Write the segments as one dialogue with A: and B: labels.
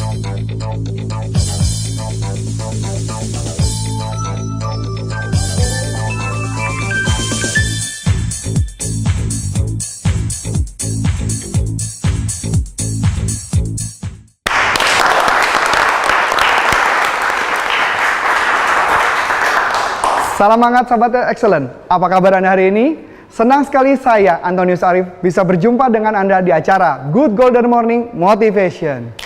A: Salam hangat sahabat excellent. Apa kabar Anda hari ini? Senang sekali saya, Antonius Arif, bisa berjumpa dengan Anda di acara Good Golden Morning Motivation.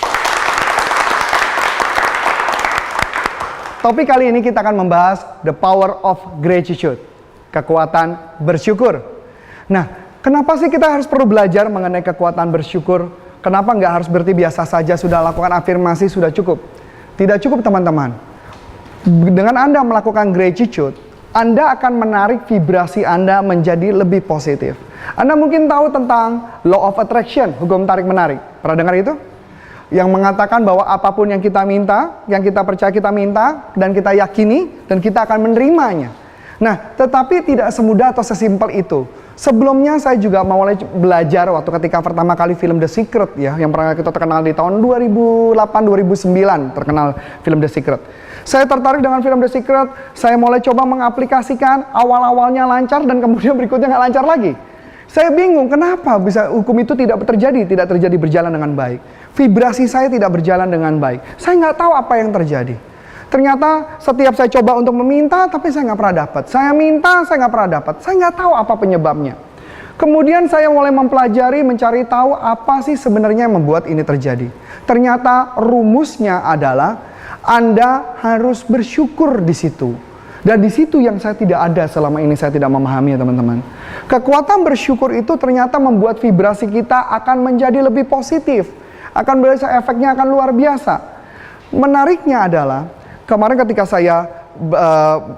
A: Topik kali ini kita akan membahas the power of gratitude, kekuatan bersyukur. Nah, kenapa sih kita harus perlu belajar mengenai kekuatan bersyukur? Kenapa nggak harus berarti biasa saja sudah lakukan afirmasi sudah cukup? Tidak cukup teman-teman. Dengan Anda melakukan gratitude, Anda akan menarik vibrasi Anda menjadi lebih positif. Anda mungkin tahu tentang law of attraction, hukum tarik-menarik. Pernah dengar itu? Yang mengatakan bahwa apapun yang kita minta, yang kita percaya kita minta, dan kita yakini, dan kita akan menerimanya. Nah, tetapi tidak semudah atau sesimpel itu. Sebelumnya saya juga mulai belajar waktu ketika pertama kali film The Secret ya, yang pernah kita terkenal di tahun 2008-2009, terkenal film The Secret. Saya tertarik dengan film The Secret, saya mulai coba mengaplikasikan, awal-awalnya lancar dan kemudian berikutnya nggak lancar lagi. Saya bingung kenapa bisa hukum itu tidak terjadi berjalan dengan baik. Vibrasi saya tidak berjalan dengan baik. Saya nggak tahu apa yang terjadi. Ternyata setiap saya coba untuk meminta, tapi saya nggak pernah dapat. Saya minta, saya nggak pernah dapat. Saya nggak tahu apa penyebabnya. Kemudian saya mulai mempelajari, mencari tahu apa sih sebenarnya yang membuat ini terjadi. Ternyata rumusnya adalah Anda harus bersyukur di situ. Dan di situ yang saya tidak ada selama ini, saya tidak memahami ya teman-teman. Kekuatan bersyukur itu ternyata membuat vibrasi kita akan menjadi lebih positif. Akan berasa efeknya akan luar biasa. Menariknya adalah, kemarin ketika saya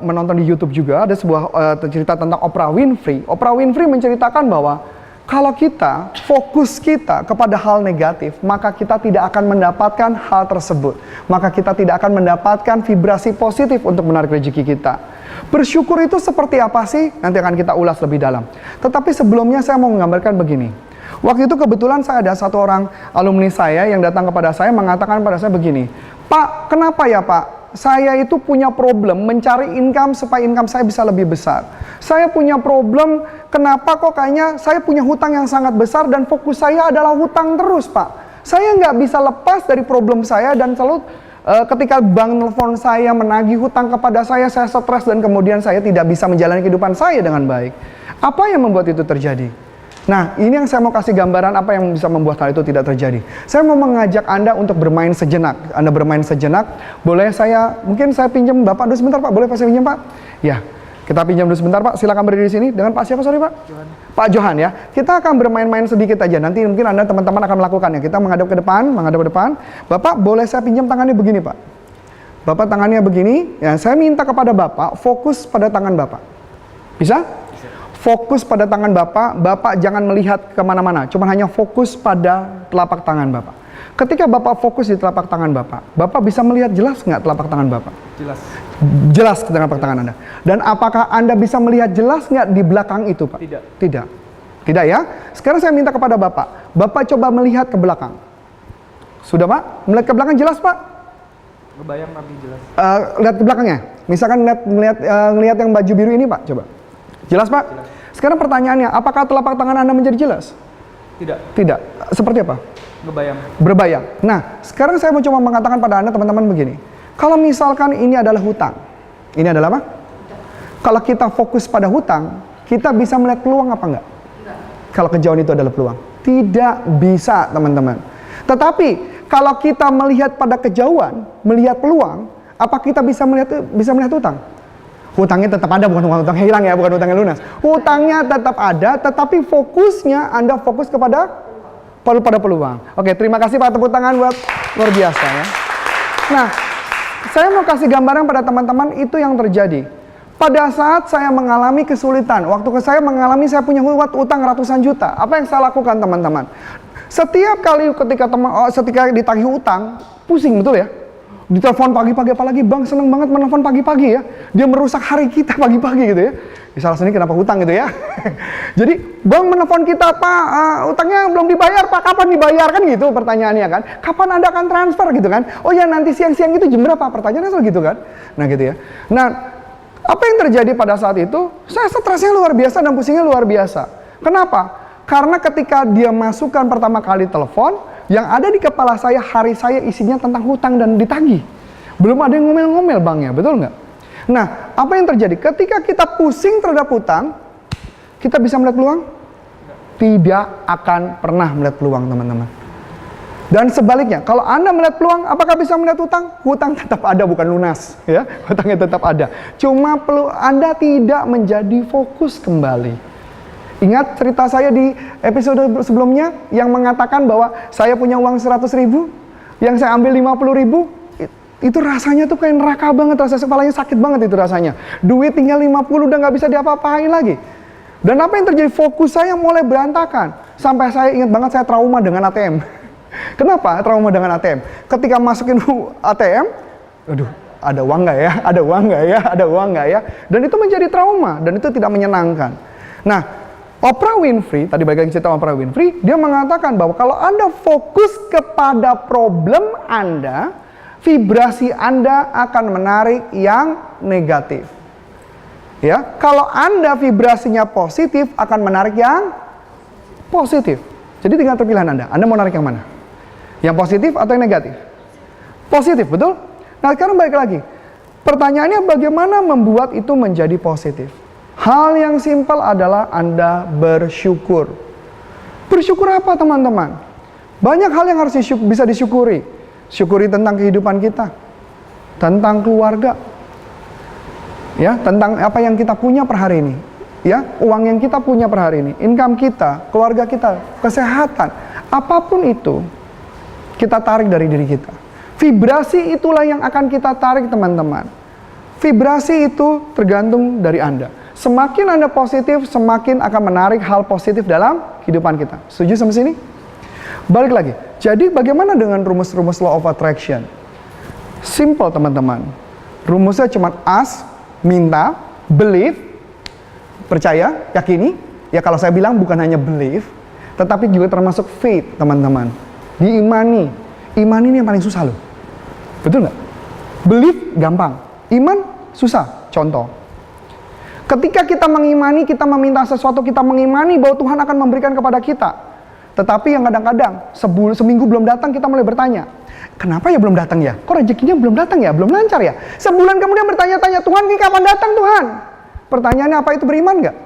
A: menonton di YouTube juga, ada sebuah cerita tentang Oprah Winfrey. Oprah Winfrey menceritakan bahwa kalau kita, fokus kita kepada hal negatif, maka kita tidak akan mendapatkan hal tersebut. Maka kita tidak akan mendapatkan vibrasi positif untuk menarik rezeki kita. Bersyukur itu seperti apa sih? Nanti akan kita ulas lebih dalam. Tetapi sebelumnya saya mau menggambarkan begini. Waktu itu kebetulan saya ada satu orang alumni saya yang datang kepada saya mengatakan pada saya begini, "Pak, kenapa ya Pak? Saya itu punya problem mencari income supaya income saya bisa lebih besar. Saya punya problem, kenapa kok kayaknya saya punya hutang yang sangat besar dan fokus saya adalah hutang terus Pak. Saya nggak bisa lepas dari problem saya dan selalu ketika bank telepon saya menagih hutang kepada saya stres dan kemudian saya tidak bisa menjalani kehidupan saya dengan baik. Apa yang membuat itu terjadi?" Nah, ini yang saya mau kasih gambaran apa yang bisa membuat hal itu tidak terjadi. Saya mau mengajak Anda untuk bermain sejenak. Anda bermain sejenak, mungkin saya pinjam Bapak dulu sebentar Pak, boleh Pak saya pinjam Pak? Ya, kita pinjam dulu sebentar Pak, silakan berdiri di sini. Dengan Pak siapa sorry Pak? Johan. Pak Johan ya. Kita akan bermain-main sedikit aja, nanti mungkin Anda teman-teman akan melakukannya. Kita menghadap ke depan. Bapak boleh saya pinjam tangannya begini Pak? Bapak tangannya begini, ya saya minta kepada Bapak fokus pada tangan Bapak. Bisa? Fokus pada tangan Bapak, Bapak jangan melihat kemana-mana, cuma hanya fokus pada telapak tangan Bapak. Ketika Bapak fokus di telapak tangan Bapak, Bapak bisa melihat jelas nggak telapak tangan Bapak?
B: Jelas.
A: Jelas ke telapak tangan Anda. Dan apakah Anda bisa melihat jelas nggak di belakang itu Pak?
B: Tidak.
A: Tidak. Tidak ya? Sekarang saya minta kepada Bapak, Bapak coba melihat ke belakang. Sudah Pak? Melihat ke belakang jelas Pak?
B: Kebayang tapi jelas.
A: Lihat ke belakangnya. Misalkan ngelihat yang baju biru ini Pak, coba. Jelas Pak?
B: Jelas.
A: Sekarang pertanyaannya, apakah telapak tangan Anda menjadi jelas?
B: Tidak.
A: Tidak. Seperti apa?
B: Ngebayang.
A: Berbayang. Nah, sekarang saya mau coba mengatakan pada Anda teman-teman begini. Kalau misalkan ini adalah hutang. Ini adalah apa? Kalau kita fokus pada hutang, kita bisa melihat peluang apa enggak? Kalau kejauhan itu adalah peluang. Tidak bisa teman-teman. Tetapi, kalau kita melihat pada kejauhan, melihat peluang, apa kita bisa melihat hutang? Hutangnya tetap ada, bukan hutang hilang ya, bukan hutangnya lunas. Hutangnya tetap ada, tetapi fokusnya Anda fokus kepada peluang. Oke, terima kasih Pak, tepuk tangan buat luar biasa ya. Nah, saya mau kasih gambaran pada teman-teman itu yang terjadi. Pada saat saya mengalami kesulitan, saya punya hutang ratusan juta. Apa yang saya lakukan teman-teman? Setiap kali ketika ditagih hutang, pusing betul ya? Ditelepon pagi-pagi, apalagi Bang seneng banget menelpon pagi-pagi ya. Dia merusak hari kita pagi-pagi gitu ya. Salah sini kenapa hutang gitu ya. Jadi Bang menelpon kita, Pak utangnya belum dibayar Pak, kapan dibayar kan gitu pertanyaannya kan. Kapan Anda akan transfer gitu kan. Oh ya nanti siang-siang itu jam berapa, pertanyaannya selalu gitu kan. Nah gitu ya. Nah apa yang terjadi pada saat itu, saya stresnya luar biasa dan pusingnya luar biasa. Kenapa? Karena ketika dia masukkan pertama kali telepon, yang ada di kepala saya, hari saya isinya tentang hutang dan ditagih. Belum ada yang ngomel-ngomel banknya, betul nggak? Nah, apa yang terjadi? Ketika kita pusing terhadap hutang, kita bisa melihat peluang? Tidak akan pernah melihat peluang, teman-teman. Dan sebaliknya, kalau Anda melihat peluang, apakah bisa melihat hutang? Hutang tetap ada, bukan lunas. Ya, hutangnya tetap ada. Cuma Anda tidak menjadi fokus kembali. Ingat cerita saya di episode sebelumnya yang mengatakan bahwa saya punya uang 100.000, yang saya ambil 50.000, itu rasanya tuh kayak neraka banget, rasa kepalanya sakit banget itu rasanya. Duit tinggal 50 udah nggak bisa diapa-apain lagi. Dan apa yang terjadi? Fokus saya mulai berantakan. Sampai saya ingat banget saya trauma dengan ATM. Kenapa trauma dengan ATM? Ketika masukin ATM, aduh, ada uang nggak ya? Ada uang nggak ya? Ada uang nggak ya? Dan itu menjadi trauma dan itu tidak menyenangkan. Nah, Oprah Winfrey, tadi balik lagi cerita Oprah Winfrey, dia mengatakan bahwa kalau Anda fokus kepada problem Anda, vibrasi Anda akan menarik yang negatif. Ya, kalau Anda vibrasinya positif akan menarik yang positif. Jadi tinggal terpilihan Anda mau narik yang mana? Yang positif atau yang negatif? Positif, betul? Nah, sekarang balik lagi. Pertanyaannya bagaimana membuat itu menjadi positif? Hal yang simpel adalah Anda bersyukur. Bersyukur apa teman-teman? Banyak hal yang harus bisa disyukuri. Syukuri tentang kehidupan kita. Tentang keluarga. Ya, tentang apa yang kita punya per hari ini. Ya, uang yang kita punya per hari ini. Income kita, keluarga kita, kesehatan. Apapun itu, kita tarik dari diri kita. Vibrasi itulah yang akan kita tarik teman-teman. Vibrasi itu tergantung dari Anda. Semakin Anda positif, semakin akan menarik hal positif dalam kehidupan kita. Setuju sampai sini? Balik lagi. Jadi bagaimana dengan rumus-rumus law of attraction? Simple teman-teman. Rumusnya cuma ask, minta, believe, percaya, yakini. Ya kalau saya bilang bukan hanya believe, tetapi juga termasuk faith teman-teman. Diimani. Iman ini yang paling susah loh. Betul nggak? Believe gampang. Iman susah. Contoh. Ketika kita mengimani, kita meminta sesuatu, kita mengimani bahwa Tuhan akan memberikan kepada kita. Tetapi yang kadang-kadang, seminggu belum datang, kita mulai bertanya, kenapa ya belum datang ya? Kok rezekinya belum datang ya? Belum lancar ya? Sebulan kemudian bertanya-tanya, Tuhan ini kapan datang Tuhan? Pertanyaannya apa itu beriman nggak?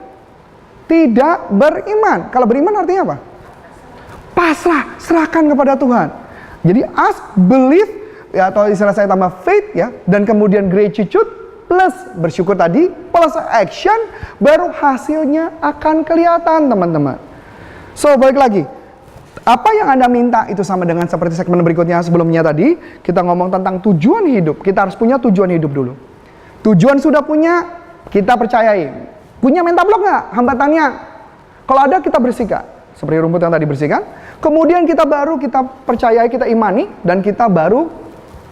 A: Tidak beriman. Kalau beriman artinya apa? Pasrah, serahkan kepada Tuhan. Jadi ask, believe, ya, atau istilah saya tambah faith ya, dan kemudian gratitude, plus bersyukur tadi, plus action, baru hasilnya akan kelihatan teman-teman. So, balik lagi. Apa yang Anda minta itu sama dengan seperti segmen berikutnya sebelumnya tadi. Kita ngomong tentang tujuan hidup. Kita harus punya tujuan hidup dulu. Tujuan sudah punya, kita percayai. Punya mental block nggak? Hambatannya. Kalau ada, kita bersihkan. Seperti rumput yang tadi bersihkan. Kemudian kita percayai, kita imani, dan kita baru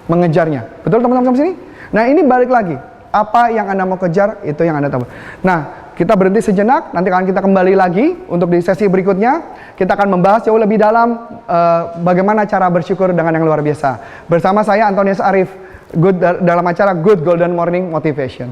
A: mengejarnya. Betul teman-teman sampai sini? Nah ini balik lagi. Apa yang Anda mau kejar, itu yang Anda tahu. Nah, kita berhenti sejenak, nanti akan kita kembali lagi untuk di sesi berikutnya. Kita akan membahas jauh lebih dalam bagaimana cara bersyukur dengan yang luar biasa. Bersama saya Antonius Arif, dalam acara Good Golden Morning Motivation.